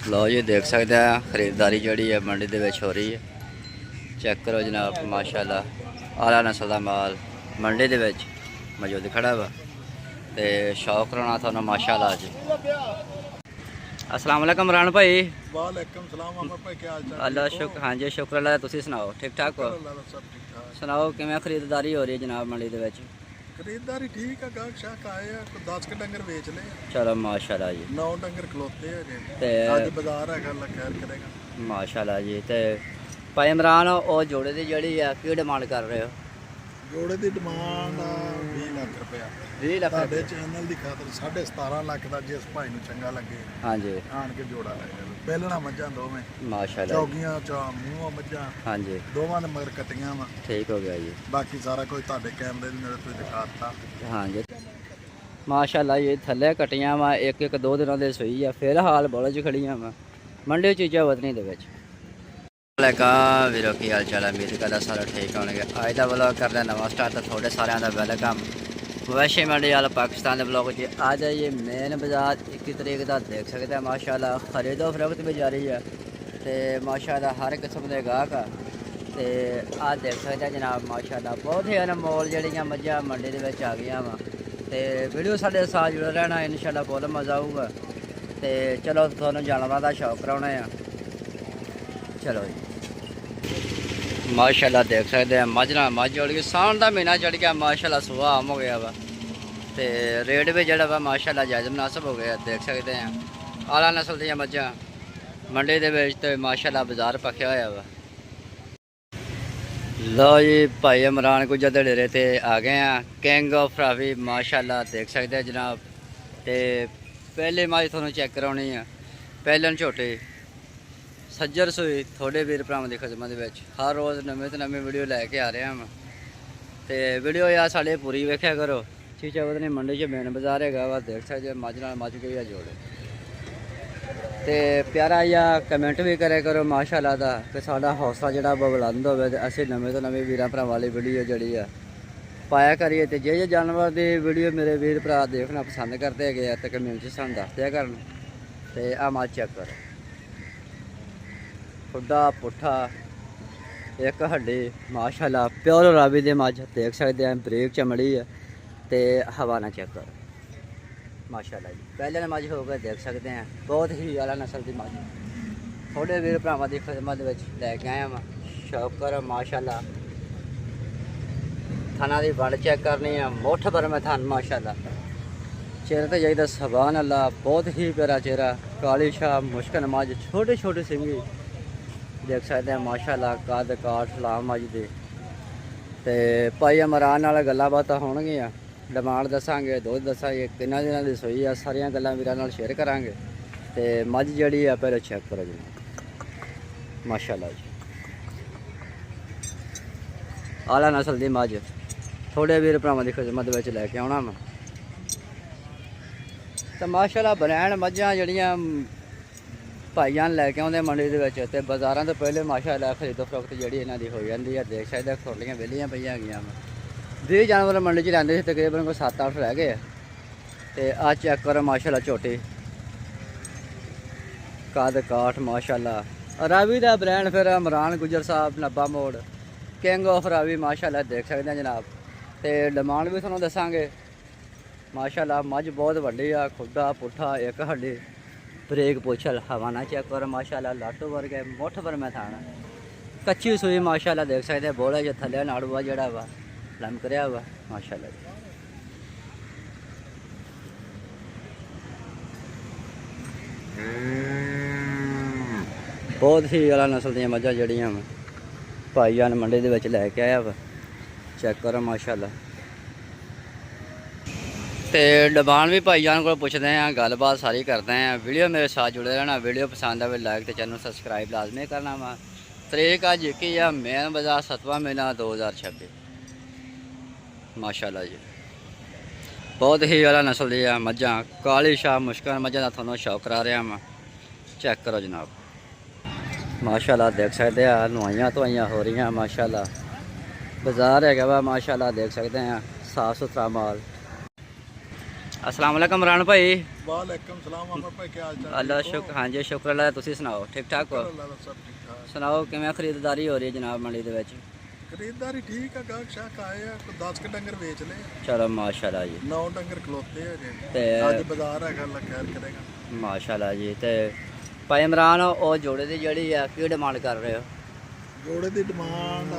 लो जी देख सकते हैं खरीदारी जी है मंडी के हो रही है। चेक करो जनाब माशाल्लाह आला नस्ल का माल मंडी के मौजूद खड़ा वा तो शौक कराना थोड़ा माशाल्लाह जी। अस्सलाम वालेकुम इमरान भाई। वालेकुम सलाम अमर भाई, क्या हाल चाल? अल्लाह शुक्र। हाँ जी शुक्र अल्लाह। तुसीं सुनाओ ठीक ठाक हो? सब ठीक ठाक। सुनाओ किवें खरीदारी हो रही है जनाब मंडी के? खरीदारी ठीक है, गाहक शाहक आए हैं, कोई 10 के डंगर बेच ले। चलो माशाल्लाह जी। 9 डंगर खलोते हैं जी। ते आज बाजार है, अल्लाह खैर करेगा। माशाल्लाह जी। तो भाई इमरान वो जोड़े की जड़ी है की डिमांड कर रहे हो? जोड़े की डिमांड 20 लाख रुपया। 20 लाख ਤੁਹਾਡੇ ਚੈਨਲ ਦੀ ਖਾਤਰ 17.5 ਲੱਖ ਦਾ ਜਿਸ ਭਾਈ ਨੂੰ ਚੰਗਾ ਲੱਗੇ हाँ जी ਆਣ ਕੇ ਜੋੜਾ ਲੈ ਜਾਓ। ਪਹਿਲਣਾ ਮੱਝਾਂ ਦੋਵੇਂ माशाल्लाह जी। ਚੌਗੀਆਂ ਚਾ ਮੂੰਹਾਂ ਮੱਝਾਂ हाँ जी ਦੋਵਾਂ ਦੇ ਮਗਰ ਕੱਟੀਆਂ ਵਾ। ठीक हो गया जी। ਬਾਕੀ ਸਾਰਾ ਕੁਝ ਤੁਹਾਡੇ ਕੈਮਰੇ ਦੇ ਨੇੜੇ ਤੋਂ ਦਿਖਾਤਾ। हाँ जी माशाल्लाह ये थले कटियां वा एक एक दो दिनों के सूई है फिलहाल बोले च खड़ियां वा मंडी चीज़ा वतनी दे विच। वीरो की हाल चाल है? उम्मीद करदा सारा ठीक होणगे। अज दा ब्लॉग करदा नवां स्टार्ट तो थोड़े सारिਆਂ ਦਾ वेलकम। मवेशी मंडी वाला पाकिस्तान के ब्लॉग जी आज है ये मेन बाजार 21 तरीक का देख सकते हैं माशाल्लाह खरीदो फरोख्त भी जारी है तो माशाल्लाह हर किस्म के गाहक तो आज देख सकते हैं जनाब माशाल्लाह बहुत ही अनमोल जड़ियाँ मझां मंडी के आ गई वा तो वीडियो साढ़े साथ जुड़े रहना इंशाल्लाह फुल मज़ा आऊगा। तो चलो थोड़ा जानवरों का शौक कराने हैं। चलो जी माशाल्लाह देख सकते हैं मझना मझ चढ़ गई सावन का महीना चढ़ गया माशाल्लाह सुबह आम हो गया वा तो रेट भी जड़ा वा माशाल्लाह जायज़ मुनासिब हो गया। देख सकते हैं आला नस्ल दी मझां मंडी दे विच ते माशाल्लाह बाजार पक्या होया वा। लो जी भाई इमरान गुज्जर दे डेरे ते आ गए हैं किंग ऑफ रावी माशाल्लाह देख सकते हैं जनाब। तो पहले मझ थोड़ा चेक करानी है पहलन झोटे सज्जर सूई थोड़े वीर भरावां की खिदमत में हर रोज़ नवे तो नवी वीडियो लैके आ रहे हैं तो वीडियो यार साढ़े पूरी वेख्या करो। चीचा वतनी मंडी च मेन बाजार है वा देख सकते मझ नाल मझ गई है जोड़े तो प्यारा या कमेंट भी करे करो माशाल्लाह दा कि साडा हौसला जिहड़ा बुलंद होवे ते असीं नवे तो नवी वीरां भरावां वाली वीडियो जिहड़ी है पाया करिए। तो जे जानवर की वीडियो मेरे वीर भरा देखना पसंद करते हैं तो कमेंट च सानूं दस दिया करन। तो आ मझ चेक करो खुदा पुट्ठा एक हड्डी माशाल्लाह प्योर रावी दे मझ देख सकते हैं ब्रेक चमड़ी है तो हवाना चेक करो माशाल्लाह जी। पहले मझ हो गए देख सकते हैं बहुत ही आला नस्ल की मझ थोड़े वीर भरावां की खिदमत लैके आया वा। शौक करो माशाल्लाह थाना की वंड चेक करनी है मुठ भर में थान माशाल्लाह चेहरे तो जाइए सुभान अल्लाह बहुत ही प्यारा चेहरा काली शाह मुश्किल मझ छोटे छोटे सिंगी देख सकते हैं माशाल्लाह कद काठ सलाम मझ दे। तो भाई इमरान नाल गल्लां बातां होणगियां डिमांड दसांगे दुध दसांगे किन्ना दिनां दी सूई आ सारियां गल्लां वीरां नाल शेयर करांगे। तो मझ जिहड़ी है पहले चेक करो जी माशाल्लाह जी आला नस्ल दी मझ थोड़े वीर भरावां दी खिदमत विच लैके आउणा वा। तो माशाल्लाह बनैन मझां जिहड़ियां भाईयां लैके आउंदे मंडी दे विच ते बाजारां तो पहले माशाल्लाह खरीदो फरोख्त जिहड़ी इन्हां दी हो जांदी है। देख सकदे खुरलियां वेलियां पईयां हैगियां 20 जानवर मंडी च लैंदे सी तकरीबन कोई 7-8 रह गए। तो आ चेक करो माशाल्लाह झोटी कद काठ माशाल्लाह रावी का ब्रांड फिर इमरान गुज्जर साहब नब्बा मोड़ किंग ऑफ रावी माशाल्लाह देख सकते हैं जनाब। तो डिमांड भी थोड़ा दसांगे माशाल्लाह मझ बहुत वड्डी आ खुदा पुट्ठा एक हड्डी ब्रेक पुछल हवाना चेक करो माशाल्लाह लाटू वर्गे मुठ भर में थाना कच्ची सूई माशाल्लाह देख सकते बोले जो थले नाड़ूआ जड़ा वा लमक रहा वा माशाल्लाह। बहुत ही आला नस्ल दी मझां जड़ियां वा भाईयां ने मंडी दे विच लैके आया वा चेक करो माशाल्लाह। तो डिमांड भी भाईजान को पुछते हैं गलबात सारी करते हैं। वीडियो मेरे साथ जुड़े रहना वीडियो पसंद आए लाइक तो चैनल सब्सक्राइब लाजमी करना वा। तरीक अज एक ही है मेन बाजार 7वां महीना 2026 माशाल्लाह जी बहुत ही आला नस्ल दी मझां काली शाह मुश्किल मझां का थोड़ा शौक करा रहा वा। चेक करो जनाब माशाल्लाह देख सकते हैं नुआइयां धुआइयां हो रही हैं माशाल्लाह बाजार है वा माशाल्लाह देख सकते हैं साफ सुथरा माल अस्सलाम वालेकुम इमरान भाई। वालेकुम सलाम अमर भाई, क्या हाल चाल? अल्लाह शुक्र, हाँ जी शुक्र अल्लाह। तुसी सुनाओ ठीक ठाक हो? अल्लाह दा सब ठीक ठाक। सुनाओ किवें खरीददारी हो रही है जनाब मंडी दे विच? खरीदारी ठीक है, गाहक शाहक आए हैं, कोई 10 के डंगर बेच ले, चलो माशाल्लाह जी। 9 डंगर खलोते हैं जी। ते आज बाजार है, अल्लाह खैर करेगा। माशाल्लाह जी। ते भाई इमरान ओ जोड़े दी जड़ी है की डिमांड कर रहे हो? जोड़े की डिमांड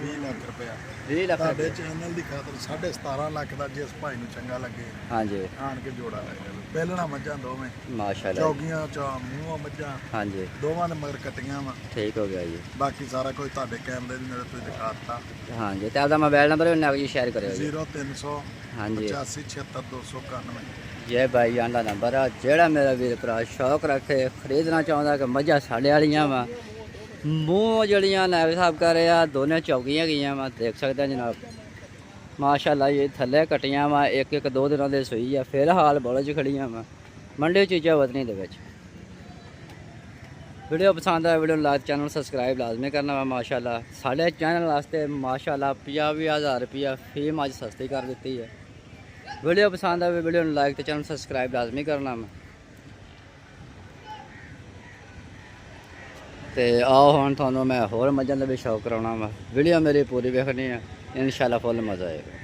20 लाख रुपया 20 लाख ਤੁਹਾਡੇ ਚੈਨਲ ਦੀ ਖਾਤਰ 17.5 ਲੱਖ ਦਾ, ਜਿਸ ਭਾਈ ਨੂੰ ਚੰਗਾ ਲੱਗੇ हाँ जी ਆਣ ਕੇ ਜੋੜਾ ਲੈ ਜਾਵੇ। ਪਹਿਲਣਾ ਮੱਝਾਂ ਦੋਵੇਂ, माशाल्लाह जी। ਚੌਗੀਆਂ ਚਾ ਮੂੰਹਾਂ ਮੱਝਾਂ हाँ जी ਦੋਵਾਂ ਦੇ ਮਗਰ ਕੱਟੀਆਂ ਵਾ। ठीक हो गया जी। ਬਾਕੀ ਸਾਰਾ ਕੁਝ ਤੁਹਾਡੇ ਕੈਮਰੇ ਦੀ ਨਜ਼ਰ ਤੋਂ ਦਿਖਾ ਦਿੱਤਾ। हाँ जी। तो आपका मोबाइल नंबर भी जी शेयर करो जी। 0300 हाँ जी 85 76 291। ये भाई जान का नंबर है, जेड़ा मेरा वीर भरा शौक रखे खरीदना चाहता कि मझा साढ़े वालियाँ वा मूँह जड़ियाँ नायब साहब कर रहे हैं, दोनों चौकियाँ गई वा देख सकते हैं जनाब। माशाल्लाह ये थले कटियाँ वा, एक एक दो दिनों के सूई है, फिलहाल बड़े च खड़ियाँ वा मंडी चीज़ा वतनी दे विच। वीडियो पसंद आए वीडियो लाइक चैनल सब्सक्राइब लाजमी करना वा। माशाल्लाह साढ़े चैनल वास्ते माशाल्लाह 50,000 रुपया फीम अज सस्ती कर दी है। वीडियो पसंद आए वीडियो लाइक तो चैनल सब्सक्राइब लाजमी करना वा। ते आओ हुण तुहानूं मैं होर मझां दा भी शौक कराउणा वा। वीडियो मेरी पूरी वेखनी है, इंशाल्लाह फुल मज़ा आएगा।